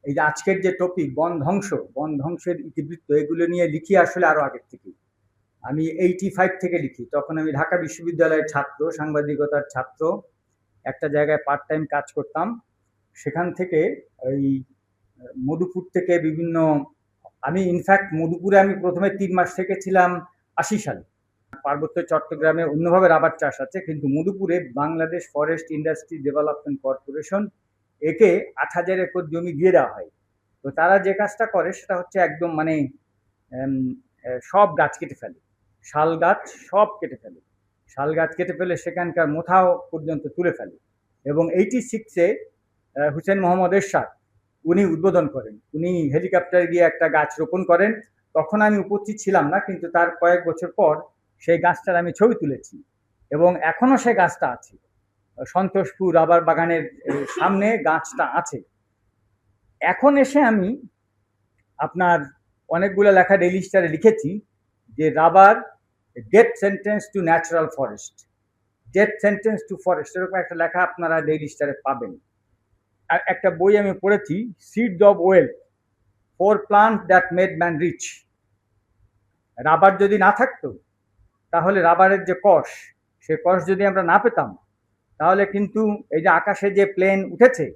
এই যে আজকের যে টপিক বন ধ্বংসের ইতিবৃত্ত, এগুলো নিয়ে লিখি আসলে আরো আগের থেকে। আমি 85 থেকে লিখি। তখন আমি ঢাকা বিশ্ববিদ্যালয়ের ছাত্র, সাংবাদিকতার ছাত্র, একটা জায়গায় পার্ট টাইম কাজ করতাম। সেখান থেকে ওই মধুপুর থেকে বিভিন্ন, আমি ইনফ্যাক্ট মধুপুরে আমি প্রথমে 3 মাস থেকে ছিলাম 80 সালে। পার্বত্য চট্টগ্রামে অন্যভাবে রাবার চাষ আছে, কিন্তু মধুপুরে Bangladesh forest industry development corporation একে 8,000 একর জমি দিয়ে দেওয়া হয়। তো তারা যে কাজটা করে সেটা হচ্ছে একদম মানে সব গাছ কেটে ফেলে, শাল গাছ সব কেটে ফেলে, শাল গাছ কেটে ফেলে সেখানকার মোথাও পর্যন্ত তুলে ফেলে। এবং 86-এ হুসেন মোহাম্মদ এরশাদ উনি উদ্বোধন করেন, উনি হেলিকপ্টারে গিয়ে একটা গাছ রোপণ করেন। তখন আমি উপস্থিত ছিলাম না, কিন্তু তার কয়েক বছর পর সেই গাছটার আমি ছবি তুলেছি এবং এখনো সেই গাছটা আছে। সন্তোষপুর রাবার বাগানের সামনে গাছটা আছে। এখন এসে আমি আপনার অনেকগুলো লেখা ডেইলি স্টারে লিখেছি যে rubber death sentence to natural forest, death sentence to forest, এরকম একটা লেখা আপনারা ডেইলি স্টারে পাবেন। আর একটা বই আমি পড়েছি, seeds of wealth, 4 plant that made man rich. Rubber যদি না থাকতো, তাহলে রাবারের যে কষ, সে কষ যদি আমরা না পেতাম, তাহলে কিন্তু এই যে আকাশে যে প্লেন উঠেছে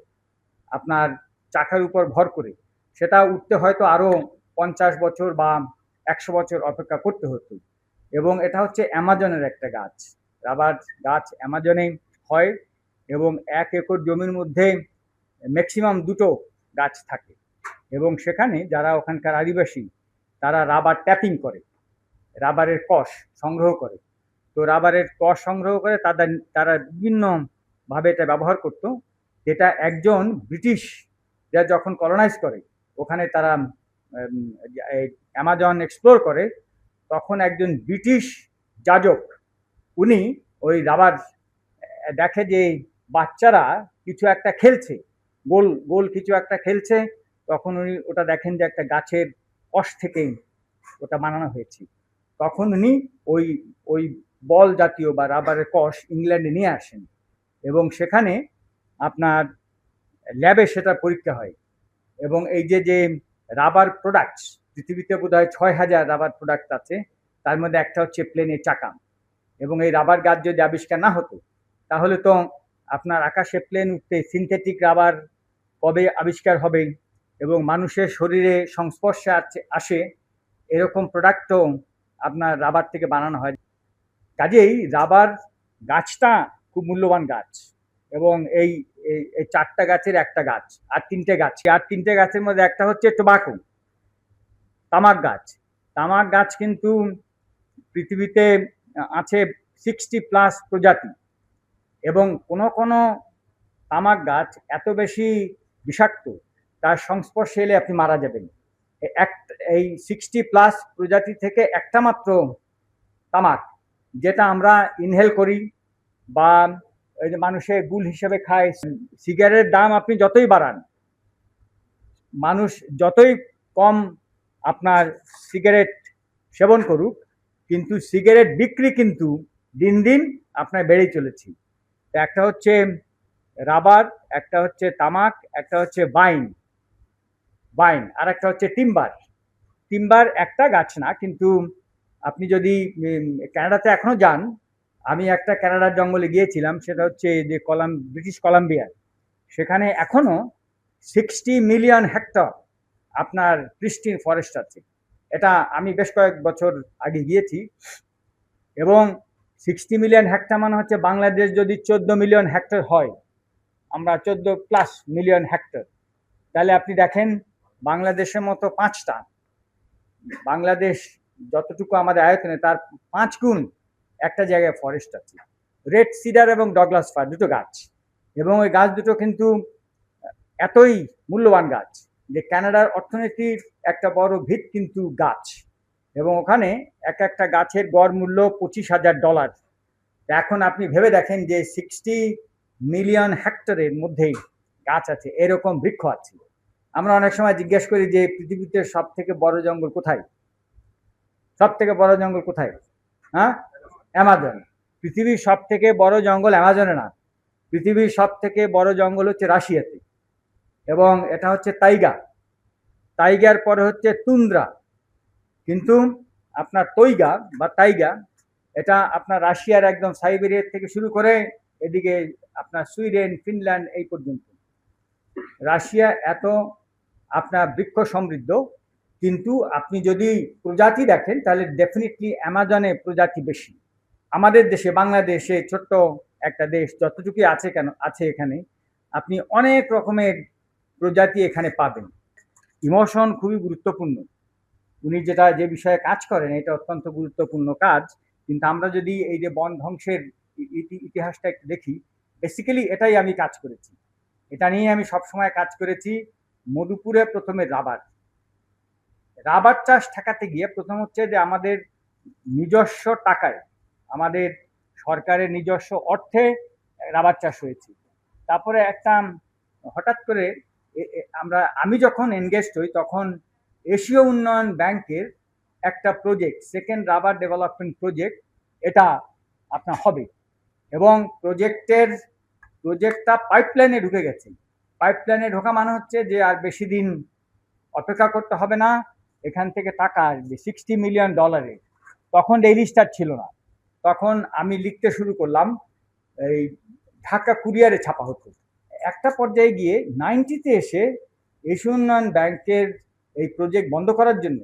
আপনার চাকার উপর ভর করে, সেটা উঠতে হয়তো আরো 50 বছর বা 100 বছর অপেক্ষা করতে হতো। এবং এটা হচ্ছে অ্যামাজনের একটা গাছ, রাবার গাছ অ্যামাজনে হয় এবং 1 একর জমির মধ্যে ম্যাক্সিমাম 2টো গাছ থাকে। এবং সেখানে যারা ওখানকার আদিবাসী, তারা রাবার ট্যাপিং করে, রাবারের কষ সংগ্রহ করে। তো রাবারের কষ সংগ্রহ করে তারা বিভিন্নভাবে এটা ব্যবহার করত। যেটা একজন ব্রিটিশ যা যখন কলোনাইজ করে, ওখানে তারা অ্যামাজন এক্সপ্লোর করে, তখন একজন ব্রিটিশ যাজক উনি ওই রাবার দেখে যে বাচ্চারা কিছু একটা খেলছে, গোল গোল কিছু একটা খেলছে, তখন উনি ওটা দেখেন যে একটা গাছের কষ থেকে ওটা বানানো হয়েছে। তখন উনি ওই ওই বল জাতীয় বা রাবারের কষ ইংল্যান্ডে নিয়ে আসেন এবং সেখানে আপনার ল্যাবে সেটা পরীক্ষা হয়। এবং এই যে যে রাবার প্রোডাক্টস, পৃথিবীতে বোধহয় 6,000 রাবার প্রোডাক্ট আছে, তার মধ্যে একটা হচ্ছে প্লেনের চাকা। এবং এই রাবার গাছ যদি আবিষ্কার না হতো, তাহলে তো আপনার আকাশে প্লেন উঠতে সিনথেটিক রাবার কবে আবিষ্কার হবে এবং মানুষের শরীরে সংস্পর্শে আসে এরকম প্রোডাক্টও আপনার রাবার থেকে বানানো হয়। কাজেই রাবার গাছটা খুব মূল্যবান গাছ। এবং এই 4টা গাছের একটা গাছ, আর 3টে গাছের মধ্যে একটা হচ্ছে টোবাকো, তামাক গাছ। তামাক গাছ কিন্তু পৃথিবীতে আছে 60+ প্রজাতি, এবং কোন কোন তামাক গাছ এত বেশি বিষাক্ত, তার সংস্পর্শে এলে আপনি মারা যাবেন। এই 60+ প্রজাতি থেকে একটা মাত্র তামাক, যেটা আমরা ইনহেল করি বা এই যে মানুষে গুল হিসেবে খায়। সিগারেটের দাম আপনি যতই বাড়ান, মানুষ যতই কম আপনার সিগারেট সেবন করুক, কিন্তু সিগারেট বিক্রি কিন্তু দিন দিন আপনার বেড়েই চলেছে। একটা হচ্ছে রাবার, একটা হচ্ছে তামাক, একটা হচ্ছে বাইন, আর একটা হচ্ছে টিম্বার একটা গাছ না, কিন্তু আপনি যদি কানাডাতে এখনো যান, আমি একটা কানাডার জঙ্গলে গিয়েছিলাম, সেটা হচ্ছে যে ব্রিটিশ কলাম্বিয়া, সেখানে এখনো 60 মিলিয়ন হেক্টর আপনার প্রিস্টিন ফরেস্ট আছে। এটা আমি বেশ কয়েক বছর আগে গিয়েছি। এবং 60 মিলিয়ন হেক্টর মানে হচ্ছে বাংলাদেশ যদি 14 মিলিয়ন হেক্টর হয়, আমরা 14+ মিলিয়ন হেক্টর, তাহলে আপনি দেখেন বাংলাদেশের মতো 5টা, বাংলাদেশ যতটুকু আমাদের আয়তনে তার 5 গুণ একটা জায়গায় ফরেস্ট আছে। রেড সিডার এবং ডগলাস ফার, 2টো গাছ, এবং ওই গাছ দুটো কিন্তু এতই মূল্যবান গাছ যে কানাডার অর্থনীতির একটা বড় ভিত কিন্তু গাছ। এবং ওখানে একটা গাছের গড় মূল্য $25,000। এখন আপনি ভেবে দেখেন যে 60 মিলিয়ন হেক্টরের মধ্যেই গাছ আছে, এরকম বৃক্ষ আছে। আমরা অনেক সময় জিজ্ঞেস করি যে পৃথিবীতে সব থেকে বড় জঙ্গল কোথায়, সব থেকে বড় জঙ্গল কোথায়? হ্যাঁ, অ্যামাজন। পৃথিবীর সব থেকে বড় জঙ্গল অ্যামাজনে না, পৃথিবীর সব থেকে বড় জঙ্গল হচ্ছে রাশিয়াতে। এবং এটা হচ্ছে তাইগা, তাইগার পরে হচ্ছে তুন্দ্রা। কিন্তু আপনার তৈগা বা তাইগা এটা আপনার রাশিয়ার একদম সাইবেরিয়া থেকে শুরু করে এদিকে আপনার সুইডেন, ফিনল্যান্ড এই পর্যন্ত। রাশিয়া এত আপনার বৃক্ষ সমৃদ্ধ, কিন্তু আপনি যদি প্রজাতি দেখেন তাহলে ডেফিনেটলি অ্যামাজনে প্রজাতি বেশি। আমাদের দেশে, বাংলাদেশে ছোট্ট একটা দেশ, যতটুকুই আছে কেন আছে এখানে আপনি অনেক রকমের প্রজাতি এখানে পাবেন। ইমোশন খুবই গুরুত্বপূর্ণ। উনি যে বিষয়ে কাজ করেন এটা অত্যন্ত গুরুত্বপূর্ণ কাজ। কিন্তু আমরা যদি এই যে বন ধ্বংসের ইতিহাসটা একটু দেখি, বেসিক্যালি এটাই আমি কাজ করেছি, এটা নিয়ে আমি সবসময় কাজ করেছি। মধুপুরে প্রথমে রাবার চাষ ঠেকাতে গিয়ে প্রথম হচ্ছে যে আমাদের নিজস্ব টাকায়, আমাদের সরকারের নিজস্ব অর্থে রাবার চাষ হয়েছে। তারপরে একটা হঠাৎ করে আমি যখন এনগেজড হই তখন এশীয় উন্নয়ন ব্যাংকের একটা project, second rubber development project, এটা আপনার হবে এবং প্রজেক্টটা পাইপলাইনে ঢুকে গেছে। পাইপলাইনে ঢোকা মানে হচ্ছে যে আর বেশি দিন অপেক্ষা করতে হবে না, এখান থেকে টাকা আসবে $60 মিলিয়ন। তখন ডেইলি স্টার ছিল না, তখন আমি লিখতে শুরু করলাম, এই ঢাকা কুরিয়ারে ছাপা হতো। একটা পর্যায়ে গিয়ে 90-তে এসে এশীয় উন্নয়ন ব্যাংকের এই প্রজেক্ট বন্ধ করার জন্য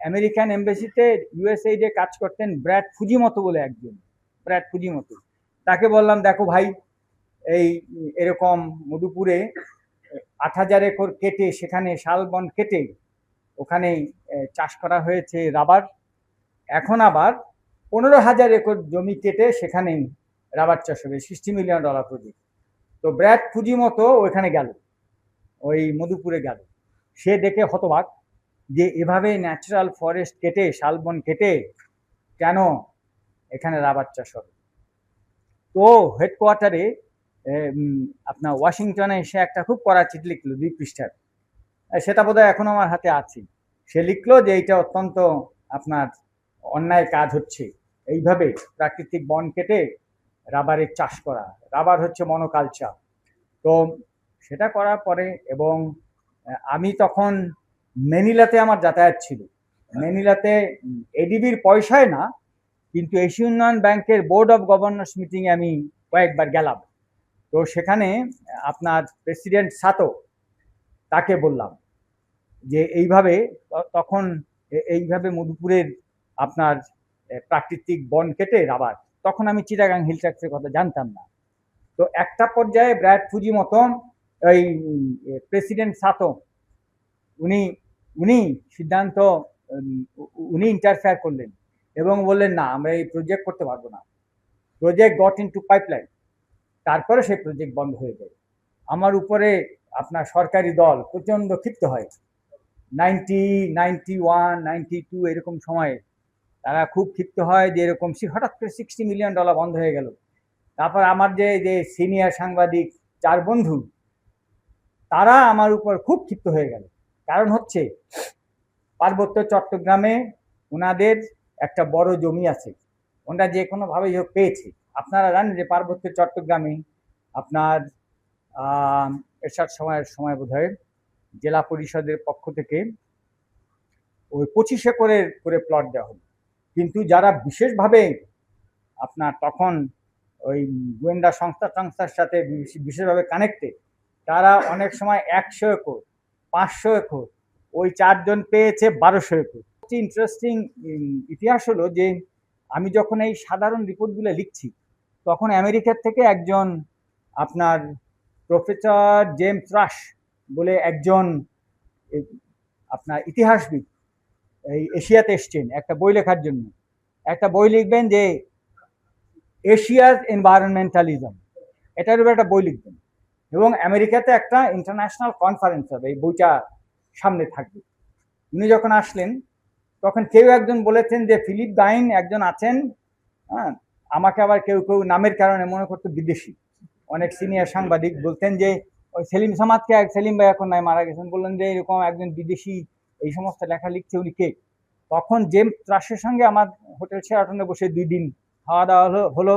আমেরিকান এমবাসিতে ইউএসএইডে কাজ করতেন ব্র্যাড ফুজিমতো বলে একজন, ব্র্যাড ফুজিমতো। তাকে বললাম, দেখো ভাই, এই এরকম মধুপুরে 8,000 একর কেটে, সেখানে শালবন কেটে ওখানে চাষ করা হয়েছে রাবার। এখন আবার 15,000 একর জমি কেটে সেখানে রাবার চাষ হবে, $60 মিলিয়ন প্রজেক্ট। তো ব্র্যাড ফুজিমতো ওইখানে গেল, ওই মধুপুরে গেল। সে দেখে হতবাক যে এভাবে ন্যাচারাল ফরেস্ট কেটে, শালবন কেটে কেন এখানে রাবার চাষ হবে। তো হেডকোয়ার্টারে আপনার ওয়াশিংটনে এসে একটা খুব কড়া চিঠি লিখলো 2 পৃষ্ঠার, সেটা বোধহয় এখনো আমার হাতে আছে। সে লিখলো যে এইটা অত্যন্ত আপনার অন্যায় কাজ হচ্ছে, এইভাবে প্রাকৃতিক বন কেটে রাবারের চাষ করা। রাবার হচ্ছে মনোকালচার। তো সেটা করার পরে, এবং আমি তখন ম্যানিলাতে আমার যাতায়াত ছিল। ম্যানিলাতে এডিবির পয়সায় না, কিন্তু এশীয় উন্নয়ন ব্যাংকের বোর্ড অফ গভর্নর্স মিটিংয়ে আমি কয়েকবার গেলাম। তো সেখানে আপনার প্রেসিডেন্ট সাতো, তাকে বললাম যে এইভাবে, তখন এইভাবে মধুপুরের আপনার প্রাকৃতিক বন কেটে রাবার, তখন আমি চিটাগাং হিল ট্র্যাক্টের কথা জানতাম না। তো একটা পর্যায়ে ব্র্যাড ফুজিমতো, ওই প্রেসিডেন্ট সাতো, উনি সিদ্ধান্ত, উনি ইন্টারফেয়ার করলেন এবং বললেন, না, আমরা এই প্রজেক্ট করতে পারবো না। Project goat into pipeline. তারপরে সেই প্রজেক্ট বন্ধ হয়ে যায়। আমার উপরে আপনার সরকারি দল প্রচন্ড ক্ষিপ্ত হয়। 90, 91, 92 এরকম সময়ে তারা খুব ক্ষিপ্ত হয় যে এরকম হঠাৎ করে $60 মিলিয়ন বন্ধ হয়ে গেল। তারপর আমার যে সিনিয়র সাংবাদিক 4 বন্ধু, তারা আমার উপর খুব ক্ষিপ্ত হয়ে গেল। কারণ হচ্ছে পার্বত্য চট্টগ্রামে ওনাদের একটা বড় জমি আছে, ওনারা যে কোনো ভাবে পেয়েছে। আপনারা জানেন যে পার্বত্য চট্টগ্রামে আপনার এরশাদ সময় বোধহয় জেলা পরিষদের পক্ষ থেকে ওই 25 একরের করে প্লট দেওয়া হলো। কিন্তু যারা বিশেষভাবে আপনার তখন ওই গোয়েন্দা সংস্থার সাথে বিশেষভাবে কানেক্টেড, তারা অনেক সময় 100 একর, 500 একর, ওই 4 জন পেয়েছে 1200 একর। ইন্টারেস্টিং ইতিহাস হলো যে আমি যখন এই সাধারণ রিপোর্টগুলো লিখছি, তখন আমেরিকার থেকে একজন আপনার প্রফেসর জেমস রাশ বলে একজন আপনার ইতিহাসবিদ এই এশিয়াতে এসছেন একটা বই লেখার জন্য। একটা বই লিখবেন যে এশিয়ার এনভায়রনমেন্টালিজম, এটার উপর একটা বই লিখবেন, এবং আমেরিকাতে একটা ইন্টারন্যাশনাল কনফারেন্স হবে, এই বইটা সামনে থাকবে। উনি যখন আসলেন তখন কেউ একজন বলেছেন যে ফিলিপ গাইন একজন আছেন, হ্যাঁ, আমাকে আবার কেউ কেউ নামের কারণে মনে করতো বিদেশি। অনেক সিনিয়র সাংবাদিক বলতেন যে ওই সেলিম সামাদকে, সেলিম ভাই এখন নাই, মারা গেছেন, বললেন যে এরকম একজন বিদেশি এই সমস্ত লেখা লিখছে, উনি কে? তখন জেমস রাশের সঙ্গে আমার হোটেল শেরাটনে বসে 2 দিন খাওয়া দাওয়া হলো।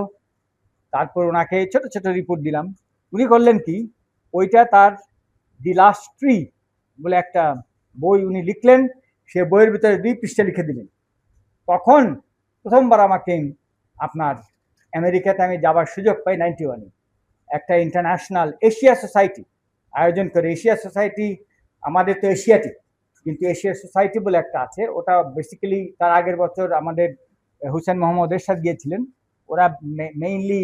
তারপর ওনাকে ছোট ছোট রিপোর্ট দিলাম। উনি করলেন কি, ওইটা তার দি লাস্ট ট্রি বলে একটা বই উনি লিখলেন, সে বইয়ের ভিতরে 2 পৃষ্ঠা লিখে দিলেন। তখন প্রথমবার আমাকে আপনার আমেরিকাতে আমি যাবার সুযোগ পাই 91-এ। একটা ইন্টারন্যাশনাল এশিয়া সোসাইটি আয়োজন করে। এশিয়া সোসাইটি আমাদের তো এশিয়াটিক, কিন্তু এশিয়া সোসাইটি বলে একটা আছে, ওটা বেসিক্যালি তার আগের বছর আমাদের হুসেন মোহাম্মদ এরশাদ গিয়েছিলেন। ওরা মেইনলি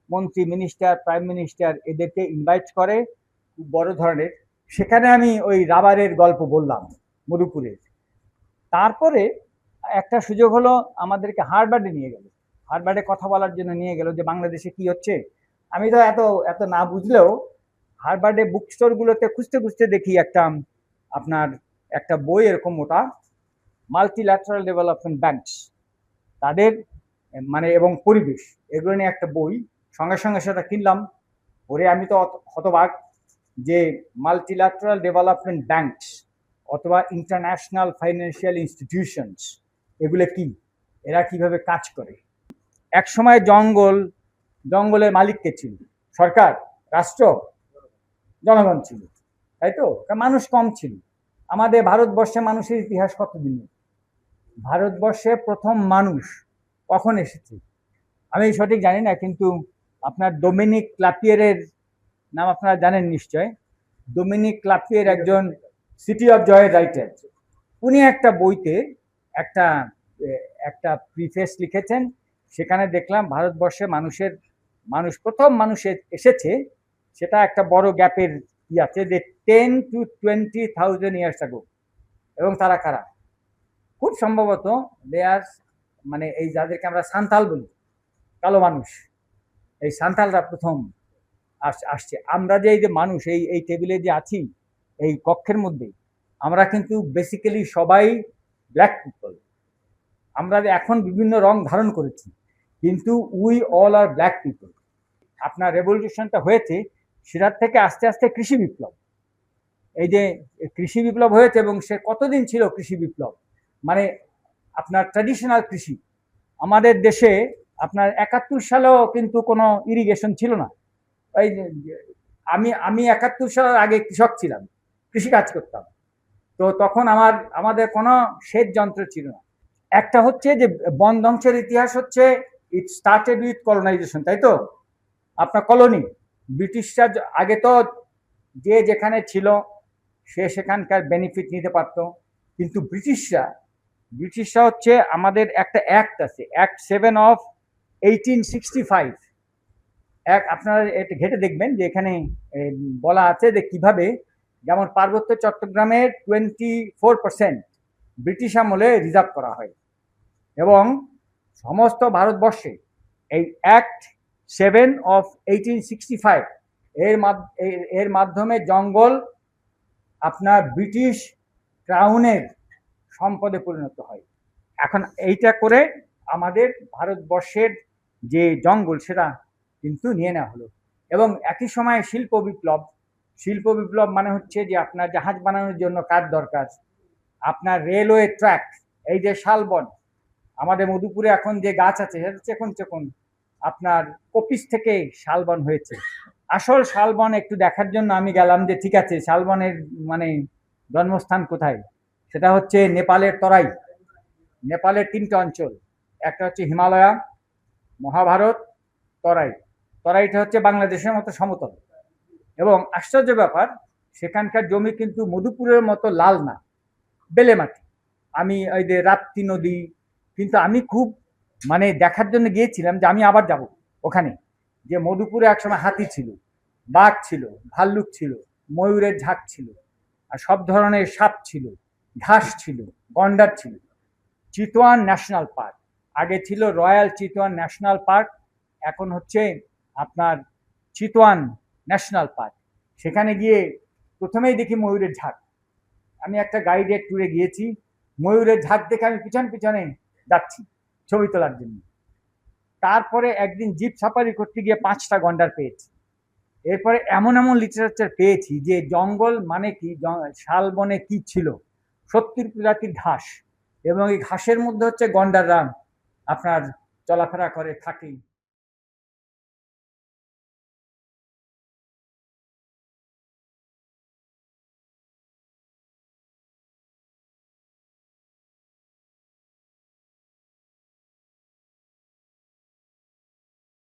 মন্ত্রী, মিনিস্টার, প্রাইম মিনিস্টার এদেরকে ইনভাইট করে, খুব বড় ধরনের। সেখানে আমি ওই রাবারের গল্প বললাম মধুপুরের। তারপরে একটা সুযোগ হলো, আমাদেরকে হার্ভার্ডে নিয়ে গেল, হার্ভার্ডে কথা বলার জন্য নিয়ে গেল যে বাংলাদেশে কি হচ্ছে। আমি তো এত এত না বুঝলেও হার্ভার্ডে বুক স্টোরগুলোতে খুঁজতে খুঁজতে দেখি আপনার একটা বই এরকম মোটা, মাল্টিল্যাটারাল ডেভেলপমেন্ট ব্যাংকস, তাদের মানে এবং পরিবেশ, এগুলো নিয়ে একটা বই। সঙ্গে সঙ্গে সেটা কিনলাম। পরে আমি তো হতবাক যে মাল্টিল্যাটারাল ডেভেলপমেন্ট ব্যাংকস অথবা ইন্টারন্যাশনাল ফাইন্যান্সিয়াল ইনস্টিটিউশনস, এগুলো কি, এরা কিভাবে কাজ করে। এক সময় জঙ্গলের মালিক কে ছিল? সরকার, রাষ্ট্র, জনগণ ছিল, তাই তো? মানুষ কম ছিল। আমাদের ভারতবর্ষে মানুষের ইতিহাস কতদিন? ভারতবর্ষে প্রথম মানুষ কখন এসেছে আমি সঠিক জানি না, কিন্তু আপনার ডোমিনিক ক্লাপিয়ারের নাম আপনারা জানেন নিশ্চয়। ডোমিনিক ক্লাপিয়ার একজন সিটি অফ জয়ের রাইটার। উনি একটা বইতে একটা একটা প্রিফেস লিখেছেন। সেখানে দেখলাম ভারতবর্ষে প্রথম মানুষ এসেছে, সেটা একটা বড় গ্যাপের আছে, যে 10 to 20,000 ইয়ার্স আগো। এবং তারা কারা? খুব সম্ভবত দেয়ার মানে এই যাদেরকে আমরা সান্তাল বলি, কালো মানুষ, এই সান্তালরা প্রথম আসছে। আমরা যে এই যে মানুষ এই টেবিলে যে আছি, এই কক্ষের মধ্যে, আমরা কিন্তু বেসিক্যালি সবাই ব্ল্যাক পিপল। আমরা এখন বিভিন্ন রং ধারণ করেছি, কিন্তু we all are black people. আপনার রেভলিউশনটা হয়েছে, সেটার থেকে আস্তে আস্তে কৃষি বিপ্লব। এই যে কৃষি বিপ্লব হয়েছে, এবং সে কতদিন ছিল কৃষি বিপ্লব, মানে আপনার ট্র্যাডিশনাল কৃষি। আমাদের দেশে আপনার 71 সালেও কিন্তু কোনো ইরিগেশন ছিল না। এই আমি 71 সালের আগে কৃষক ছিলাম, কৃষি কাজ করতাম। তো তখন আমাদের কোনো সেচ যন্ত্র ছিল না। একটা হচ্ছে যে বন ধ্বংসের ইতিহাস হচ্ছে, ইট স্টার্টেড উইথ কলোনাইজেশন, তাই তো? আপনার কলোনি, ব্রিটিশরা আগে তো যে যেখানে ছিল সে সেখানকার বেনিফিট নিতে পারত, কিন্তু ব্রিটিশরা হচ্ছে, আমাদের একটা অ্যাক্ট আছে, অ্যাক্ট 7 of 1865। আপনারা এটা ঘেটে দেখবেন যে এখানে বলা আছে যে কিভাবে, যেমন পার্বত্য চট্টগ্রামের 24% ব্রিটিশ আমলে রিজার্ভ করা হয়, এবং সমস্ত ভারতবর্ষে এই অ্যাক্ট 7 of 1865 এর মাধ্যমে জঙ্গল আপনার ব্রিটিশ ক্রাউনের সম্পদে পরিণত হয়। এখন এইটা করে আমাদের ভারতবর্ষের যে জঙ্গল সেটা কিন্তু নিয়ে নেওয়া হলো। এবং একই সময় শিল্প বিপ্লব মানে হচ্ছে যে আপনার জাহাজ বানানোর জন্য কাঠ দরকার, আপনার রেলওয়ে ট্র্যাক, এই যে শালবন, আমাদের মধুপুরে এখন যে গাছ আছে সেটা চেকন আপনার কপিস থেকে শালবন হয়েছে। আসল শালবন একটু দেখার জন্য আমি গেলাম, যে ঠিক আছে শালবনের মানে জন্মস্থান কোথায়, সেটা হচ্ছে নেপালের তরাই। নেপালের 3টে অঞ্চল, একটা হচ্ছে হিমালয়া, মহাভারত, তরাইটা হচ্ছে বাংলাদেশের মতো সমতল। এবং আশ্চর্য ব্যাপার, সেখানকার জমি কিন্তু মধুপুরের মতো লাল না, বেলে মাটি। আমি ওই যে রাপ্তি নদী, কিন্তু আমি খুব মানে দেখার জন্য গিয়েছিলাম যে আমি আবার যাব ওখানে, যে মধুপুরে একসময় হাতি ছিল, বাঘ ছিল, ভাল্লুক ছিল, ময়ূরের ঝাঁক ছিল, আর সব ধরনের সাপ ছিল, ঘাস ছিল, গন্ডার ছিল। চিতওয়ান ন্যাশনাল পার্ক, আগে ছিল রয়্যাল চিতওয়ান ন্যাশনাল পার্ক, এখন হচ্ছে আপনার চিতওয়ান ন্যাশনাল পার্ক। সেখানে গিয়ে প্রথমেই দেখি ময়ূরের ঝাঁক। আমি একটা গাইডের ট্যুরে গিয়েছি, ময়ূরের ঝাঁক দেখে আমি পিছনে যাচ্ছি ছবি তোলার জন্য। তারপরে একদিন জিপ সাফারি করতে গিয়ে 5টা গন্ডার পেয়েছি। এরপরে এমন লিটারেচার পেয়েছি যে জঙ্গল মানে কি, শালবনে কি ছিল, 70 প্রজাতির ঘাস, এবং এই ঘাসের মধ্যে হচ্ছে গন্ডাররা আপনার চলাফেরা করে থাকে।